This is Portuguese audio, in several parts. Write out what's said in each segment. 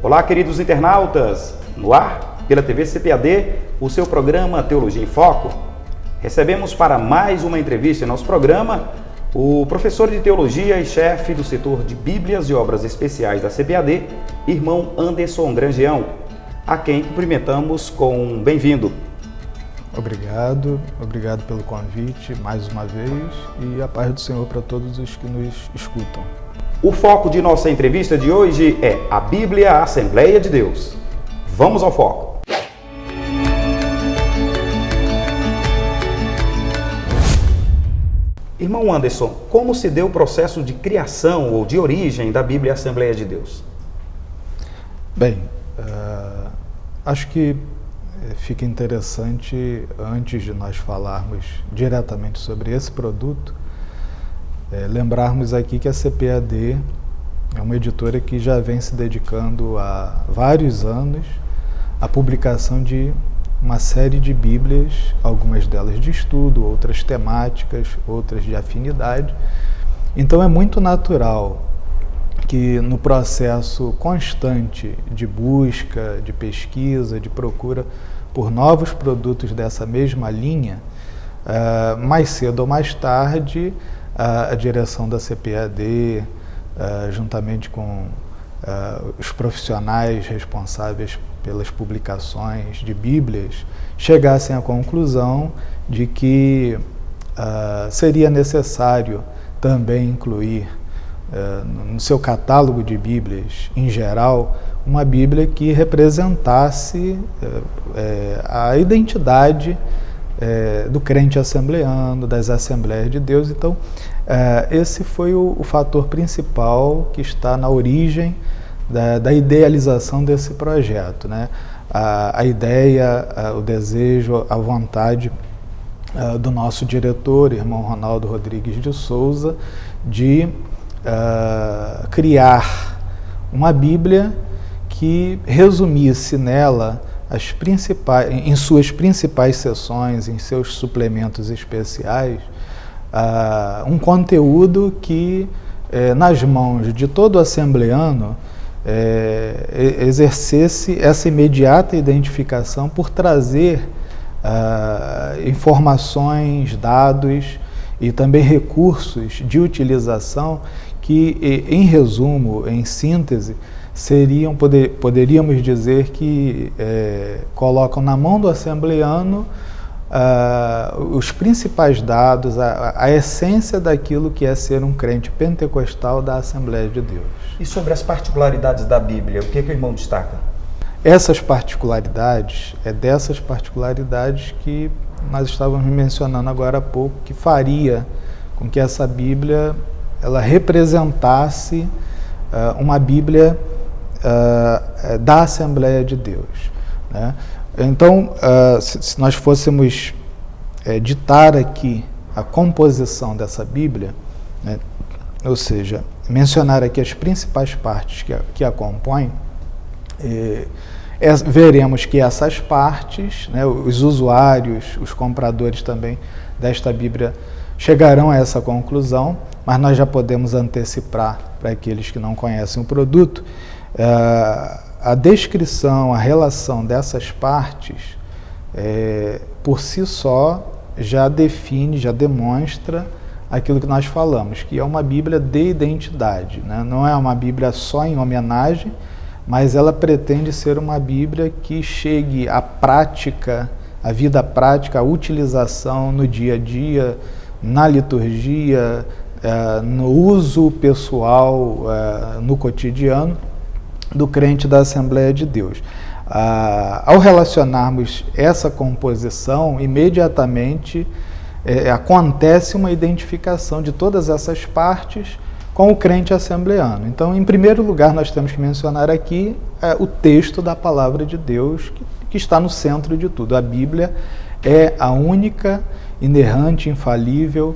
Olá, queridos internautas, no ar, pela TV CPAD, o seu programa Teologia em Foco. Recebemos para mais uma entrevista em nosso programa o professor de Teologia e chefe do setor de Bíblias e Obras Especiais da CPAD, irmão Anderson Grangeão, a quem cumprimentamos com um bem-vindo. Obrigado pelo convite mais uma vez e a paz do Senhor para todos os que nos escutam. O foco de nossa entrevista de hoje é a Bíblia, a Assembleia de Deus. Vamos ao foco. Irmão Anderson, como se deu o processo de criação ou de origem da Bíblia, a Assembleia de Deus? Bem, acho que fica interessante, antes de nós falarmos diretamente sobre esse produto, lembrarmos aqui que a CPAD é uma editora que já vem se dedicando há vários anos à publicação de uma série de Bíblias, algumas delas de estudo, outras temáticas, outras de afinidade. Então é muito natural que no processo constante de busca, de pesquisa, de procura por novos produtos dessa mesma linha, mais cedo ou mais tarde, a direção da CPAD, juntamente com os profissionais responsáveis pelas publicações de Bíblias, chegassem à conclusão de que seria necessário também incluir no seu catálogo de Bíblias, em geral, uma Bíblia que representasse a identidade do crente assembleano, das Assembleias de Deus. Então, esse foi o fator principal que está na origem da idealização desse projeto, né? A ideia, o desejo, a vontade do nosso diretor, irmão Ronaldo Rodrigues de Souza, de criar uma Bíblia que resumisse nela em suas principais seções, em seus suplementos especiais, um conteúdo que, nas mãos de todo assembleano, exercesse essa imediata identificação por trazer informações, dados e também recursos de utilização que, em resumo, em síntese, poderíamos dizer que colocam na mão do assembleano os principais dados, a essência daquilo que é ser um crente pentecostal da Assembleia de Deus. E sobre as particularidades da Bíblia, o que o irmão destaca? Essas particularidades, dessas particularidades que nós estávamos mencionando agora há pouco, que faria com que essa Bíblia ela representasse uma Bíblia da Assembleia de Deus, né? Então, se nós fôssemos ditar aqui a composição dessa Bíblia, né, ou seja, mencionar aqui as principais partes que a compõem, veremos que essas partes, né, os usuários, os compradores também desta Bíblia chegarão a essa conclusão, mas nós já podemos antecipar para aqueles que não conhecem o produto. A descrição, a relação dessas partes, por si só, já define, já demonstra aquilo que nós falamos, que é uma Bíblia de identidade, né? Não é uma Bíblia só em homenagem, mas ela pretende ser uma Bíblia que chegue à prática, à vida prática, à utilização no dia a dia, na liturgia, no uso pessoal, no cotidiano do crente da Assembleia de Deus. Ao relacionarmos essa composição, imediatamente acontece uma identificação de todas essas partes com o crente assembleano. Então, em primeiro lugar, nós temos que mencionar aqui o texto da Palavra de Deus, que está no centro de tudo. A Bíblia é a única, inerrante, infalível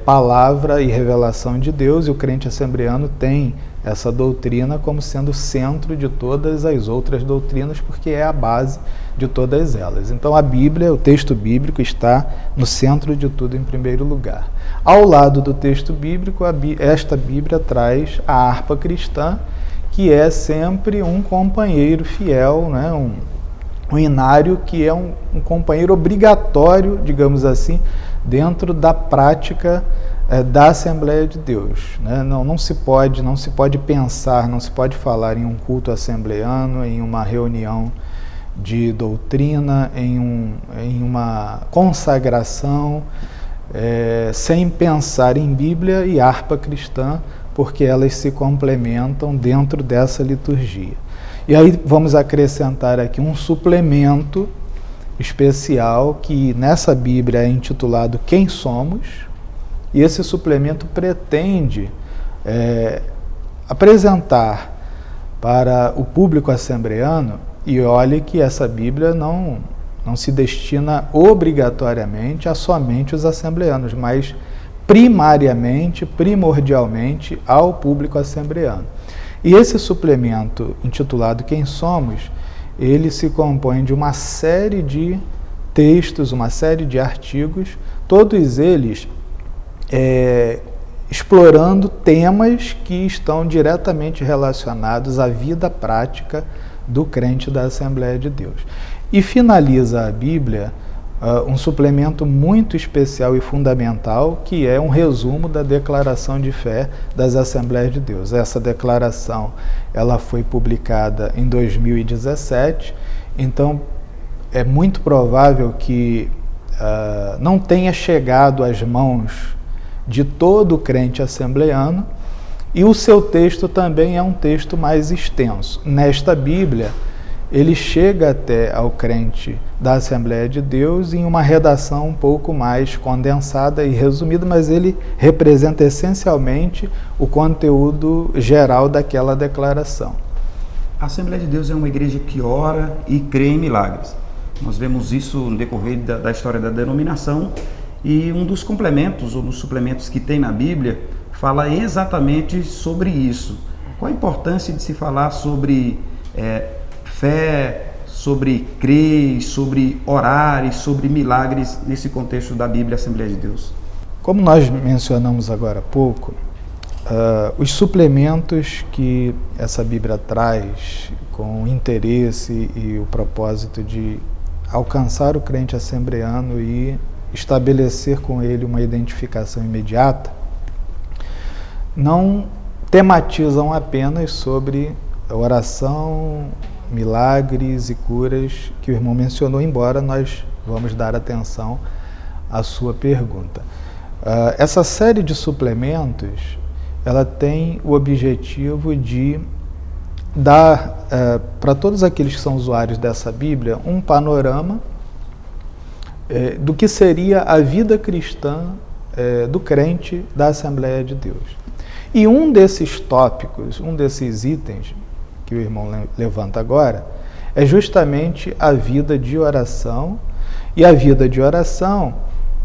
palavra e revelação de Deus, e o crente assembleano tem essa doutrina como sendo o centro de todas as outras doutrinas, porque é a base de todas elas. Então a Bíblia, o texto bíblico, está no centro de tudo em primeiro lugar. Ao lado do texto bíblico, esta Bíblia traz a harpa cristã, que que é sempre um companheiro fiel, né? Um inário que é um companheiro obrigatório, digamos assim, dentro da prática da Assembleia de Deus, né? Não se pode pensar, não se pode falar em um culto assembleano, em uma reunião de doutrina, em uma consagração, sem pensar em Bíblia e harpa cristã, porque elas se complementam dentro dessa liturgia. E aí vamos acrescentar aqui um suplemento especial que nessa Bíblia é intitulado Quem Somos, e esse suplemento pretende apresentar para o público assembleano, e olhe que essa Bíblia não se destina obrigatoriamente a somente os assembleanos, mas primordialmente ao público assembleano. E esse suplemento intitulado Quem Somos, ele se compõe de uma série de textos, uma série de artigos, todos eles explorando temas que estão diretamente relacionados à vida prática do crente da Assembleia de Deus. E finaliza a Bíblia um suplemento muito especial e fundamental, que é um resumo da declaração de fé das Assembleias de Deus. Essa declaração ela foi publicada em 2017, então é muito provável que não tenha chegado às mãos de todo crente assembleano, e o seu texto também é um texto mais extenso. Nesta Bíblia, ele chega até ao crente da Assembleia de Deus em uma redação um pouco mais condensada e resumida, mas ele representa essencialmente o conteúdo geral daquela declaração. A Assembleia de Deus é uma igreja que ora e crê em milagres. Nós vemos isso no decorrer da história da denominação, e um dos complementos ou dos suplementos que tem na Bíblia fala exatamente sobre isso. Qual a importância de se falar sobre fé, sobre crer, sobre orar e sobre milagres nesse contexto da Bíblia Assembleia de Deus? Como nós mencionamos agora há pouco, os suplementos que essa Bíblia traz com interesse e o propósito de alcançar o crente assembleano e estabelecer com ele uma identificação imediata, não tematizam apenas sobre oração, milagres e curas que o irmão mencionou, embora nós vamos dar atenção à sua pergunta. Essa série de suplementos, ela tem o objetivo de dar para todos aqueles que são usuários dessa Bíblia um panorama do que seria a vida cristã do crente da Assembleia de Deus. E um desses tópicos, um desses itens que o irmão levanta agora, é justamente a vida de oração, e a vida de oração,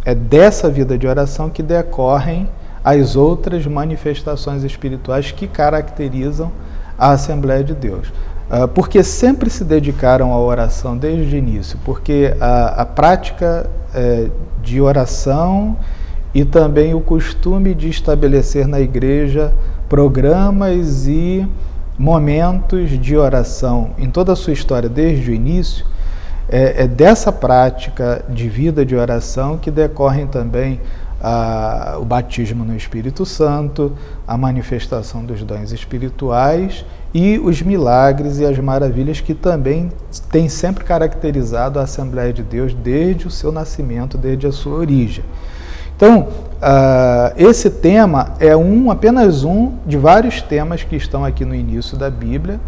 é dessa vida de oração que decorrem as outras manifestações espirituais que caracterizam a Assembleia de Deus. Porque sempre se dedicaram à oração desde o início, porque a prática de oração e também o costume de estabelecer na igreja programas e momentos de oração em toda a sua história desde o início, é dessa prática de vida de oração que decorrem também o batismo no Espírito Santo, a manifestação dos dons espirituais e os milagres e as maravilhas que também têm sempre caracterizado a Assembleia de Deus desde o seu nascimento, desde a sua origem. Então, esse tema é apenas um de vários temas que estão aqui no início da Bíblia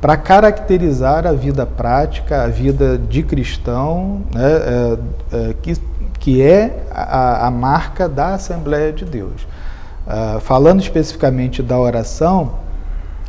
para caracterizar a vida prática, a vida de cristão, né, que é a marca da Assembleia de Deus. Falando especificamente da oração,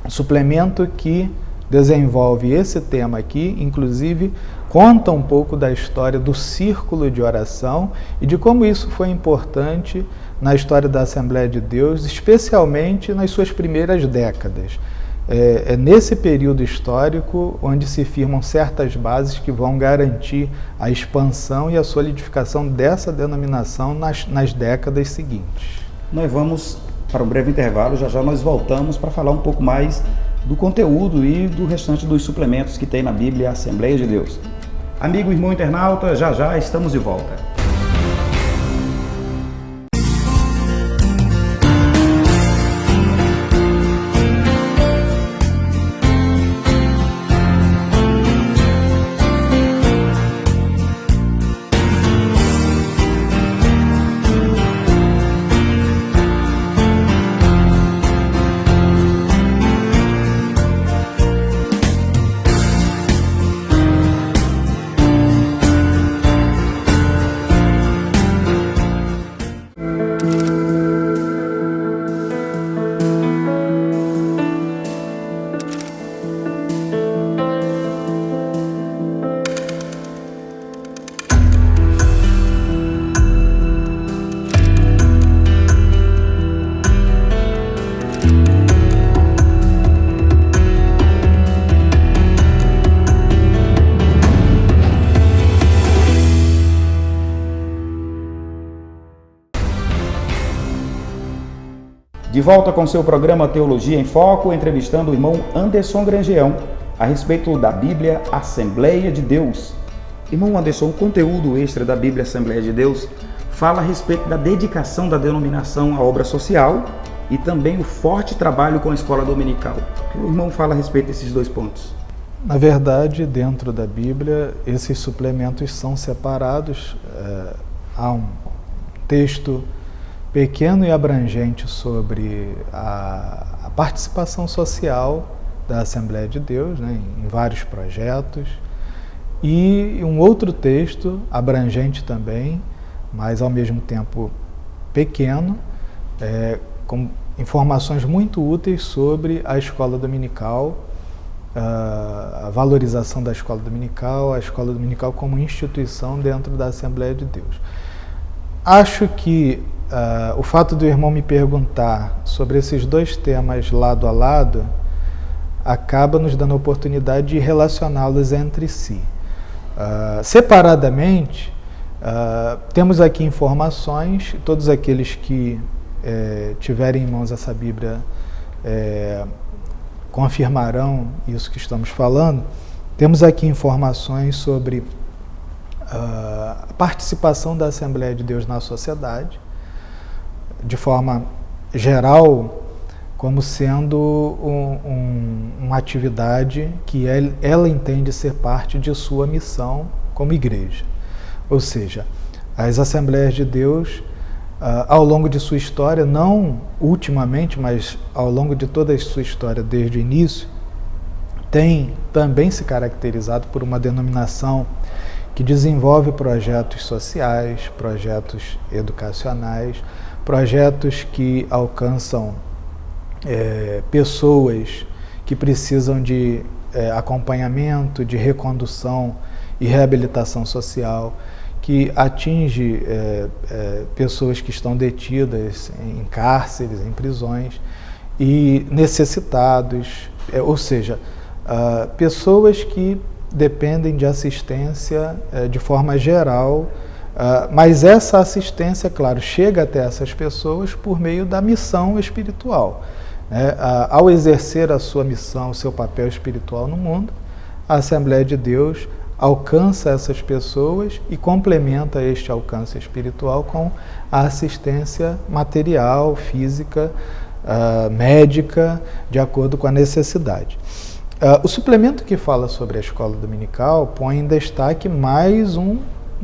o suplemento que desenvolve esse tema aqui, inclusive, conta um pouco da história do círculo de oração e de como isso foi importante na história da Assembleia de Deus, especialmente nas suas primeiras décadas. É nesse período histórico onde se firmam certas bases que vão garantir a expansão e a solidificação dessa denominação nas décadas seguintes. Nós vamos para um breve intervalo, já nós voltamos para falar um pouco mais do conteúdo e do restante dos suplementos que tem na Bíblia Assembleia de Deus. Amigo e irmão internauta, já já estamos de volta. De volta com seu programa Teologia em Foco, entrevistando o irmão Anderson Grangeão a respeito da Bíblia Assembleia de Deus. Irmão Anderson, o conteúdo extra da Bíblia Assembleia de Deus fala a respeito da dedicação da denominação à obra social e também o forte trabalho com a escola dominical. O que o irmão fala a respeito desses dois pontos? Na verdade, dentro da Bíblia, esses suplementos são separados. Há um texto pequeno e abrangente sobre a participação social da Assembleia de Deus, né, em vários projetos, e um outro texto abrangente também, mas ao mesmo tempo pequeno, com informações muito úteis sobre a escola dominical, a valorização da escola dominical, a escola dominical como instituição dentro da Assembleia de Deus. Acho que o fato do irmão me perguntar sobre esses dois temas lado a lado acaba nos dando a oportunidade de relacioná-los entre si. Separadamente, temos aqui informações, todos aqueles que tiverem em mãos essa Bíblia confirmarão isso que estamos falando. Temos aqui informações sobre a participação da Assembleia de Deus na sociedade, de forma geral, como sendo uma atividade que ela entende ser parte de sua missão como igreja. Ou seja, as Assembleias de Deus, ao longo de sua história, não ultimamente, mas ao longo de toda a sua história desde o início, tem também se caracterizado por uma denominação que desenvolve projetos sociais, projetos educacionais, projetos que alcançam pessoas que precisam de acompanhamento, de recondução e reabilitação social, que atinge pessoas que estão detidas em cárceres, em prisões, e necessitados, ou seja, pessoas que dependem de assistência de forma geral, mas essa assistência, claro, chega até essas pessoas por meio da missão espiritual. Ao exercer a sua missão, o seu papel espiritual no mundo, a Assembleia de Deus alcança essas pessoas e complementa este alcance espiritual com a assistência material, física, médica, de acordo com a necessidade. O suplemento que fala sobre a escola dominical põe em destaque mais um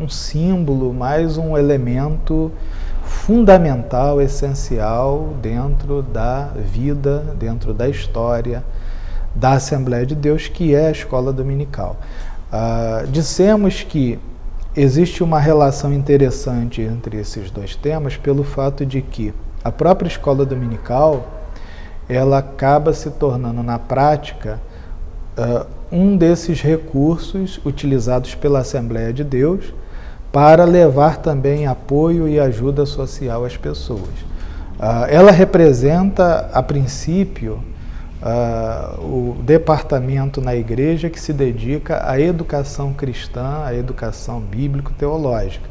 símbolo, mais um elemento fundamental, essencial dentro da vida, dentro da história da Assembleia de Deus, que é a escola dominical. Dissemos que existe uma relação interessante entre esses dois temas pelo fato de que a própria escola dominical ela acaba se tornando na prática um desses recursos utilizados pela Assembleia de Deus para levar também apoio e ajuda social às pessoas. Ela representa, a princípio, o departamento na igreja que se dedica à educação cristã, à educação bíblico-teológica.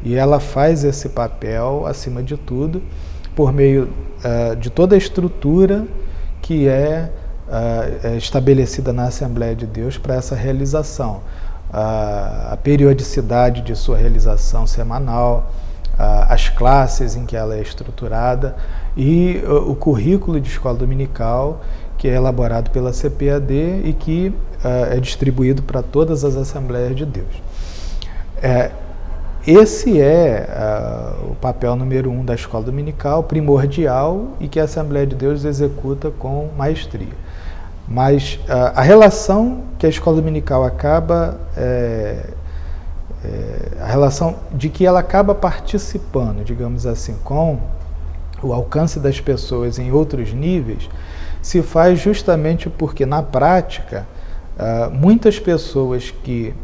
E ela faz esse papel, acima de tudo, por meio de toda a estrutura que é estabelecida na Assembleia de Deus para essa realização. A periodicidade de sua realização semanal, as classes em que ela é estruturada e o currículo de escola dominical, que é elaborado pela CPAD e que é distribuído para todas as Assembleias de Deus. Esse é o papel número 1 da escola dominical, primordial, e que a Assembleia de Deus executa com maestria. Mas a relação que a escola dominical acaba, a relação de que ela acaba participando, digamos assim, com o alcance das pessoas em outros níveis, se faz justamente porque, na prática, muitas pessoas que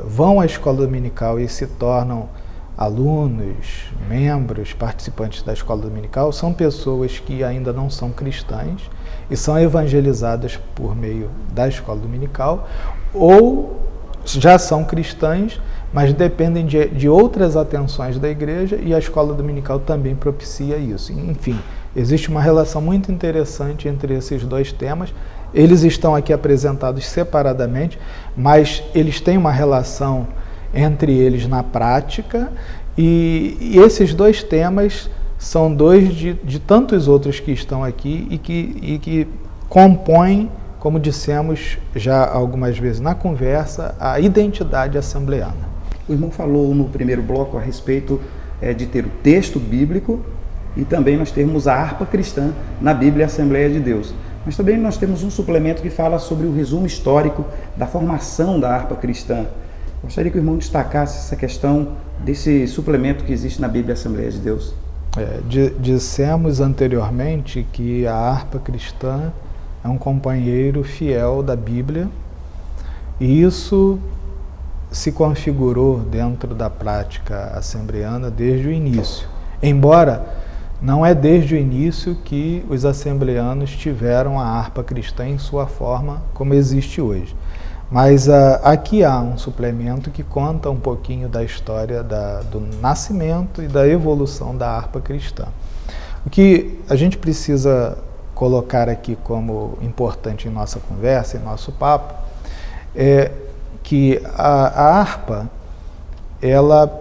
vão à escola dominical e se tornam alunos, membros, participantes da escola dominical, são pessoas que ainda não são cristãs e são evangelizadas por meio da escola dominical, ou já são cristãs, mas dependem de outras atenções da igreja, e a escola dominical também propicia isso. Enfim, existe uma relação muito interessante entre esses dois temas. Eles estão aqui apresentados separadamente, mas eles têm uma relação entre eles na prática, e esses dois temas são dois de tantos outros que estão aqui e que compõem, como dissemos já algumas vezes na conversa, a identidade assembleana. O irmão falou no primeiro bloco a respeito de ter o texto bíblico e também nós termos a harpa cristã na Bíblia Assembleia de Deus. Mas também nós temos um suplemento que fala sobre o resumo histórico da formação da harpa cristã. Gostaria que o irmão destacasse essa questão desse suplemento que existe na Bíblia Assembleia de Deus. Dissemos anteriormente que a harpa cristã é um companheiro fiel da Bíblia, e isso se configurou dentro da prática assembleana desde o início. Embora não é desde o início que os assembleanos tiveram a harpa cristã em sua forma como existe hoje. Mas aqui há um suplemento que conta um pouquinho da história do nascimento e da evolução da harpa cristã. O que a gente precisa colocar aqui como importante em nossa conversa, em nosso papo, é que a harpa, ela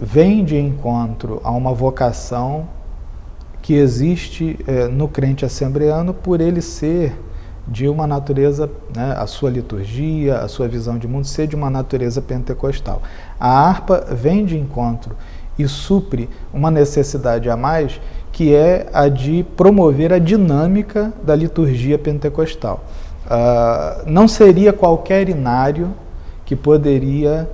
vem de encontro a uma vocação que existe no crente assembleano, por ele ser de uma natureza, né, a sua liturgia, a sua visão de mundo ser de uma natureza pentecostal. A harpa vem de encontro e supre uma necessidade a mais, que é a de promover a dinâmica da liturgia pentecostal. Não seria qualquer inário que poderia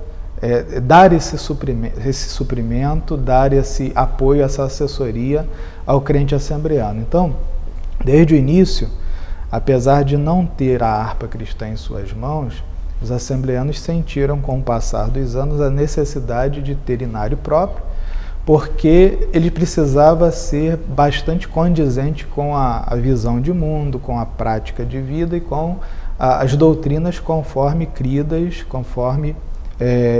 dar esse suprimento, dar esse apoio, essa assessoria ao crente assembleano. Então, desde o início, apesar de não ter a harpa cristã em suas mãos, os assembleanos sentiram, com o passar dos anos, a necessidade de ter inário próprio, porque ele precisava ser bastante condizente com a visão de mundo, com a prática de vida e com as doutrinas conforme cridas, conforme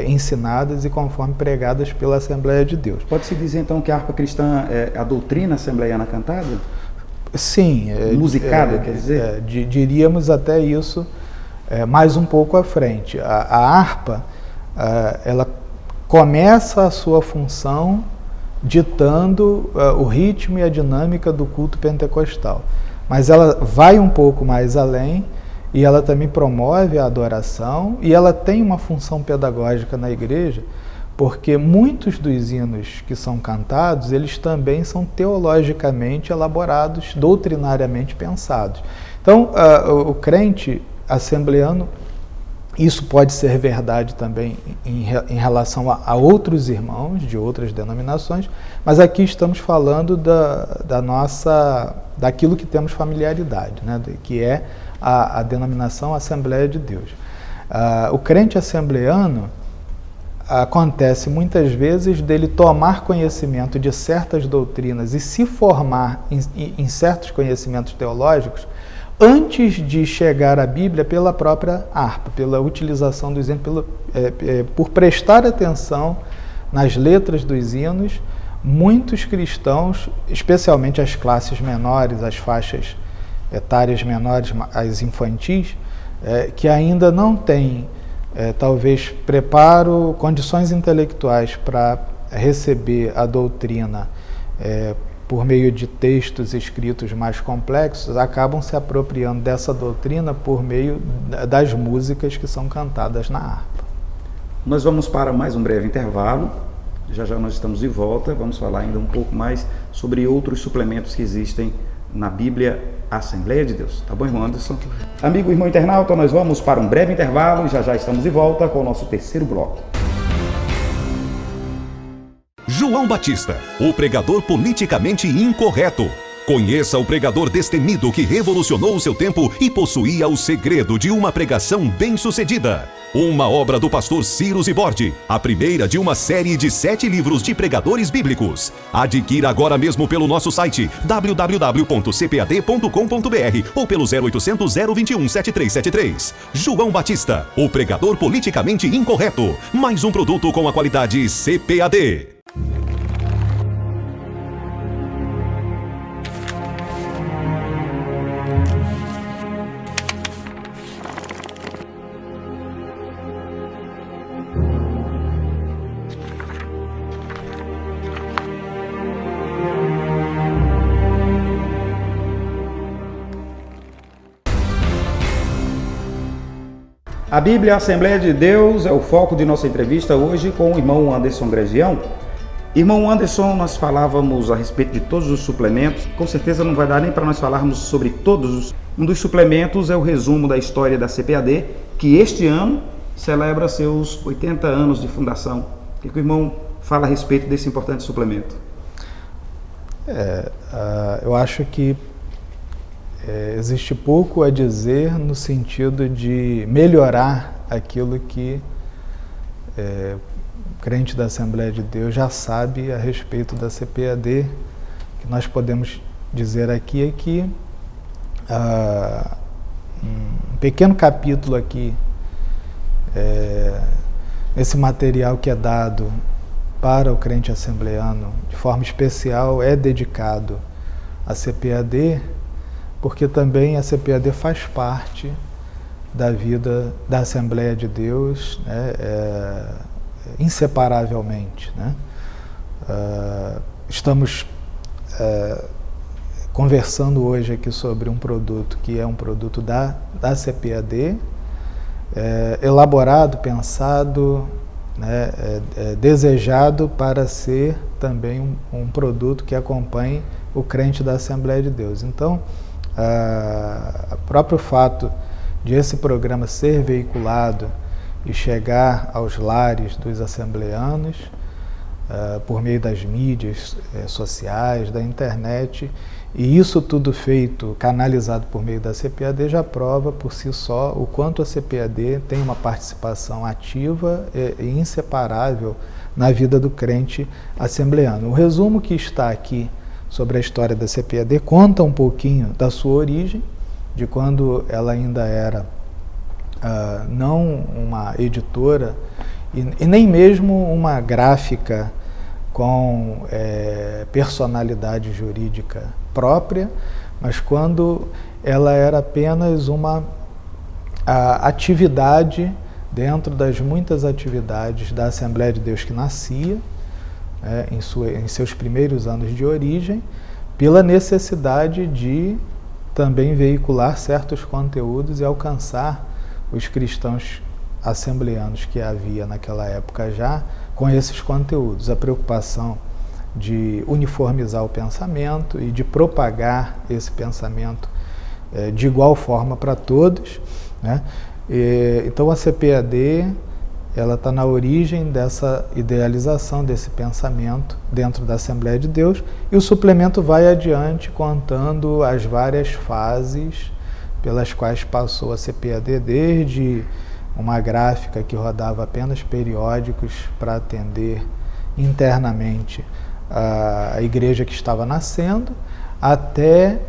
ensinadas e conforme pregadas pela Assembleia de Deus. Pode-se dizer então que a harpa cristã é a doutrina assembleiana cantada? Sim. Musicada, quer dizer? Diríamos até isso mais um pouco à frente. A harpa, ela começa a sua função ditando o ritmo e a dinâmica do culto pentecostal. Mas ela vai um pouco mais além, e ela também promove a adoração, e ela tem uma função pedagógica na igreja, porque muitos dos hinos que são cantados, eles também são teologicamente elaborados, doutrinariamente pensados. Então, o crente assembleano, isso pode ser verdade também em relação a outros irmãos de outras denominações, mas aqui estamos falando daquilo que temos familiaridade, né, que é a denominação Assembleia de Deus. O crente assembleano, acontece muitas vezes dele tomar conhecimento de certas doutrinas e se formar em certos conhecimentos teológicos antes de chegar à Bíblia pela própria harpa, pela utilização dos hinos, por prestar atenção nas letras dos hinos. Muitos cristãos, especialmente as classes menores, as faixas etárias menores, as infantis, que ainda não têm, talvez, preparo, condições intelectuais para receber a doutrina por meio de textos escritos mais complexos, acabam se apropriando dessa doutrina por meio das músicas que são cantadas na harpa. Nós vamos para mais um breve intervalo. Já já nós estamos de volta. Vamos falar ainda um pouco mais sobre outros suplementos que existem na Bíblia Assembleia de Deus. Tá bom, irmão Anderson? Amigo irmão internauta, nós vamos para um breve intervalo e já já estamos de volta com o nosso terceiro bloco. João Batista, o pregador politicamente incorreto. Conheça o pregador destemido que revolucionou o seu tempo e possuía o segredo de uma pregação bem-sucedida. Uma obra do pastor Ciro Zibordi, a primeira de uma série de 7 livros de pregadores bíblicos. Adquira agora mesmo pelo nosso site www.cpad.com.br ou pelo 0800 021 7373. João Batista, o pregador politicamente incorreto. Mais um produto com a qualidade CPAD. A Bíblia Assembleia de Deus é o foco de nossa entrevista hoje com o irmão Anderson Gregião. Irmão Anderson, nós falávamos a respeito de todos os suplementos. Com certeza não vai dar nem para nós falarmos sobre todos. Um dos suplementos é o resumo da história da CPAD, que este ano celebra seus 80 anos de fundação. O que o irmão fala a respeito desse importante suplemento? Eu acho que existe pouco a dizer no sentido de melhorar aquilo que o crente da Assembleia de Deus já sabe a respeito da CPAD. O que nós podemos dizer aqui é que um pequeno capítulo aqui, esse material que é dado para o crente assembleano, de forma especial, é dedicado à CPAD, porque também a CPAD faz parte da vida da Assembleia de Deus, né, inseparavelmente, né? Estamos conversando hoje aqui sobre um produto que é um produto da CPAD, elaborado, pensado, né, desejado para ser também um produto que acompanhe o crente da Assembleia de Deus. Então, o próprio fato de esse programa ser veiculado e chegar aos lares dos assembleanos por meio das mídias sociais, da internet, e isso tudo feito, canalizado por meio da CPAD, já prova por si só o quanto a CPAD tem uma participação ativa e inseparável na vida do crente assembleano. O resumo que está aqui sobre a história da CPAD conta um pouquinho da sua origem, de quando ela ainda era não uma editora e nem mesmo uma gráfica com personalidade jurídica própria, mas quando ela era apenas uma atividade dentro das muitas atividades da Assembleia de Deus que nascia, em seus primeiros anos de origem, pela necessidade de também veicular certos conteúdos e alcançar os cristãos assembleanos que havia naquela época já com esses conteúdos. A preocupação de uniformizar o pensamento e de propagar esse pensamento de igual forma para todos, né? Então a CPAD ela está na origem dessa idealização, desse pensamento dentro da Assembleia de Deus, e o suplemento vai adiante contando as várias fases pelas quais passou a CPAD, desde uma gráfica que rodava apenas periódicos para atender internamente a igreja que estava nascendo, até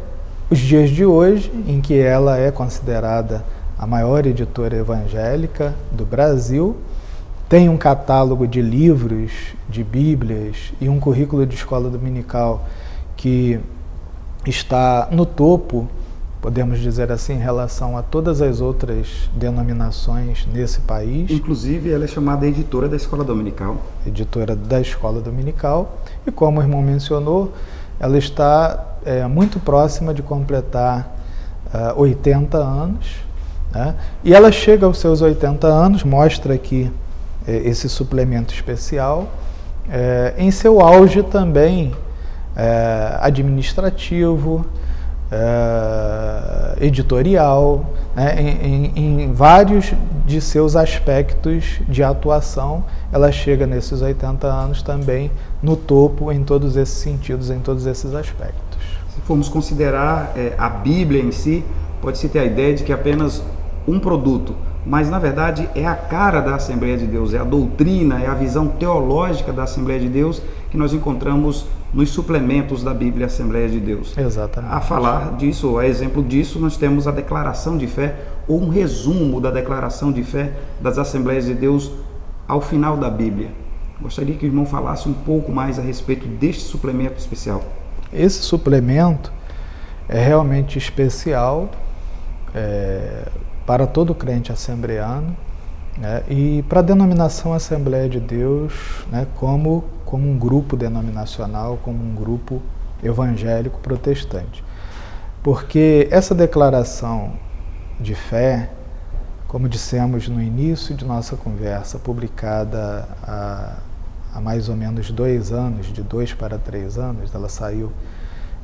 os dias de hoje, em que ela é considerada a maior editora evangélica do Brasil, tem um catálogo de livros, de bíblias e um currículo de escola dominical que está no topo podemos dizer assim, em relação a todas as outras denominações nesse país. Inclusive, ela é chamada editora da Escola Dominical. Editora da Escola Dominical. E como o irmão mencionou, ela está muito próxima de completar 80 anos. Né? E ela chega aos seus 80 anos, mostra aqui esse suplemento especial, em seu auge também administrativo, editorial, né? Em vários de seus aspectos de atuação, ela chega nesses 80 anos também no topo em todos esses sentidos, em todos esses aspectos. Se formos considerar a Bíblia em si, pode-se ter a ideia de que é apenas um produto, mas na verdade é a cara da Assembleia de Deus, é a doutrina, é a visão teológica da Assembleia de Deus que nós encontramos nos suplementos da Bíblia Assembleia de Deus. Exatamente. A falar disso, ou a exemplo disso, nós temos a declaração de fé, ou um resumo da declaração de fé das Assembleias de Deus ao final da Bíblia. Gostaria que o irmão falasse um pouco mais a respeito deste suplemento especial. Esse suplemento é realmente especial para todo crente assembleano, né, e para a denominação Assembleia de Deus, né, como um grupo denominacional, como um grupo evangélico protestante. Porque essa declaração de fé, como dissemos no início de nossa conversa, publicada há mais ou menos 2 anos, de 2 para 3 anos, ela saiu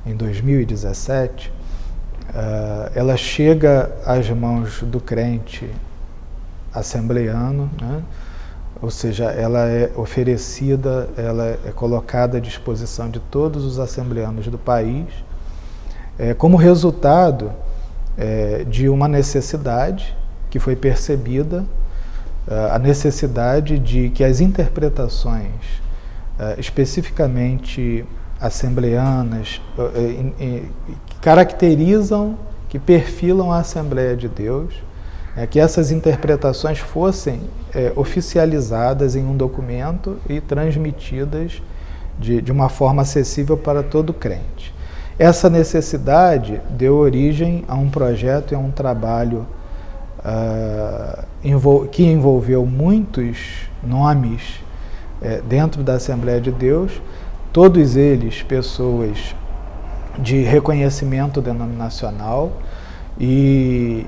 em 2017, ela chega às mãos do crente assembleano, né? Ou seja, ela é oferecida, ela é colocada à disposição de todos os assembleanos do país, como resultado de uma necessidade que foi percebida, a necessidade de que as interpretações, especificamente assembleanas, que caracterizam, que perfilam a Assembleia de Deus, que essas interpretações fossem oficializadas em um documento e transmitidas de uma forma acessível para todo crente. Essa necessidade deu origem a um projeto e a um trabalho que envolveu muitos nomes dentro da Assembleia de Deus, todos eles pessoas de reconhecimento denominacional e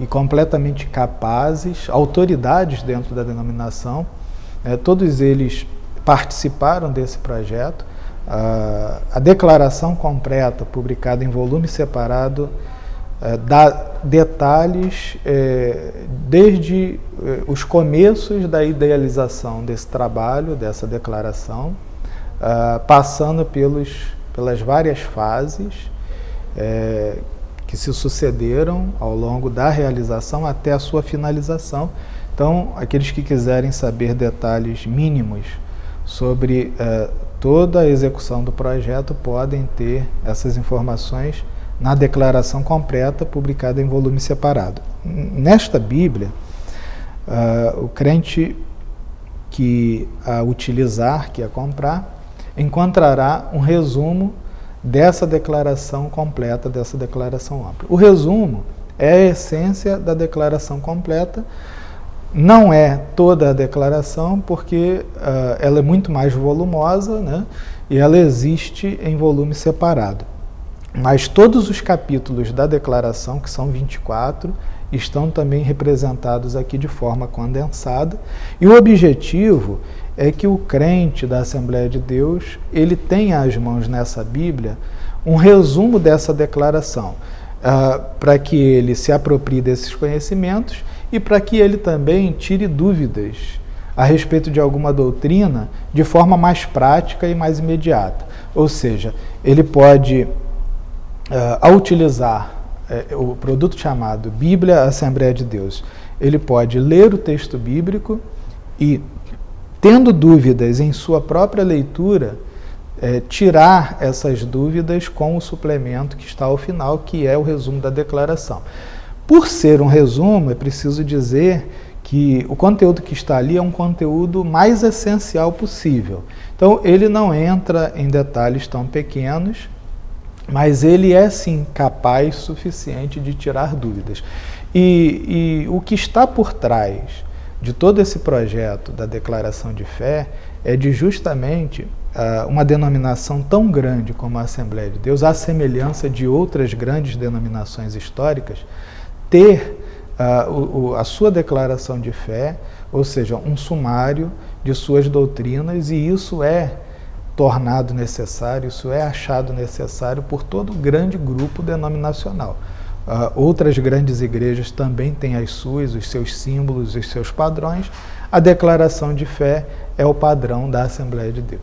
completamente capazes, autoridades dentro da denominação. Todos eles participaram desse projeto. A declaração completa, publicada em volume separado, dá detalhes desde os começos da idealização desse trabalho, dessa declaração, passando pelas várias fases que se sucederam ao longo da realização até a sua finalização. Então, aqueles que quiserem saber detalhes mínimos sobre toda a execução do projeto podem ter essas informações na declaração completa, publicada em volume separado. Nesta Bíblia, o crente que a utilizar, que a comprar, encontrará um resumo dessa declaração completa, dessa declaração ampla. O resumo é a essência da declaração completa, não é toda a declaração, porque ela é muito mais volumosa, né? E ela existe em volume separado. Mas todos os capítulos da declaração, que são 24, estão também representados aqui de forma condensada. E o objetivo é que o crente da Assembleia de Deus, ele tenha às mãos nessa Bíblia um resumo dessa declaração, para que ele se aproprie desses conhecimentos e para que ele também tire dúvidas a respeito de alguma doutrina de forma mais prática e mais imediata. Ou seja, ele pode, ao utilizar o produto chamado Bíblia Assembleia de Deus, ele pode ler o texto bíblico e, tendo dúvidas em sua própria leitura, tirar essas dúvidas com o suplemento que está ao final, que é o resumo da declaração. Por ser um resumo, é preciso dizer que o conteúdo que está ali é um conteúdo mais essencial possível. Então, ele não entra em detalhes tão pequenos, mas ele é sim capaz suficiente de tirar dúvidas. E o que está por trás de todo esse projeto da declaração de fé é de justamente uma denominação tão grande como a Assembleia de Deus, à semelhança de outras grandes denominações históricas, ter a sua declaração de fé, ou seja, um sumário de suas doutrinas, e isso é tornado necessário, isso é achado necessário por todo grande grupo denominacional. Outras grandes igrejas também têm as suas, os seus símbolos, os seus padrões. A declaração de fé é o padrão da Assembleia de Deus.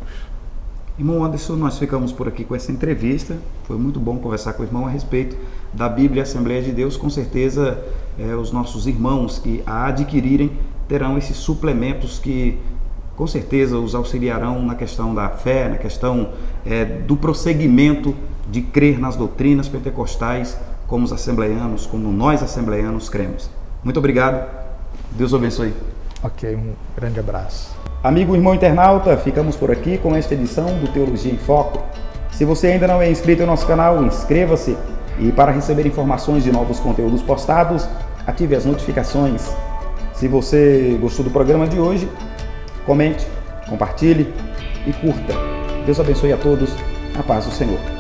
Irmão Anderson, nós ficamos por aqui com essa entrevista. Foi muito bom conversar com o irmão a respeito da Bíblia e Assembleia de Deus. Com certeza, os nossos irmãos que a adquirirem terão esses suplementos que, com certeza, os auxiliarão na questão da fé, na questão do prosseguimento de crer nas doutrinas pentecostais, como os assembleianos, como nós assembleianos cremos. Muito obrigado. Deus abençoe. Ok, um grande abraço. Amigo irmão internauta, ficamos por aqui com esta edição do Teologia em Foco. Se você ainda não é inscrito no nosso canal, inscreva-se. E para receber informações de novos conteúdos postados, ative as notificações. Se você gostou do programa de hoje, comente, compartilhe e curta. Deus abençoe a todos. A paz do Senhor.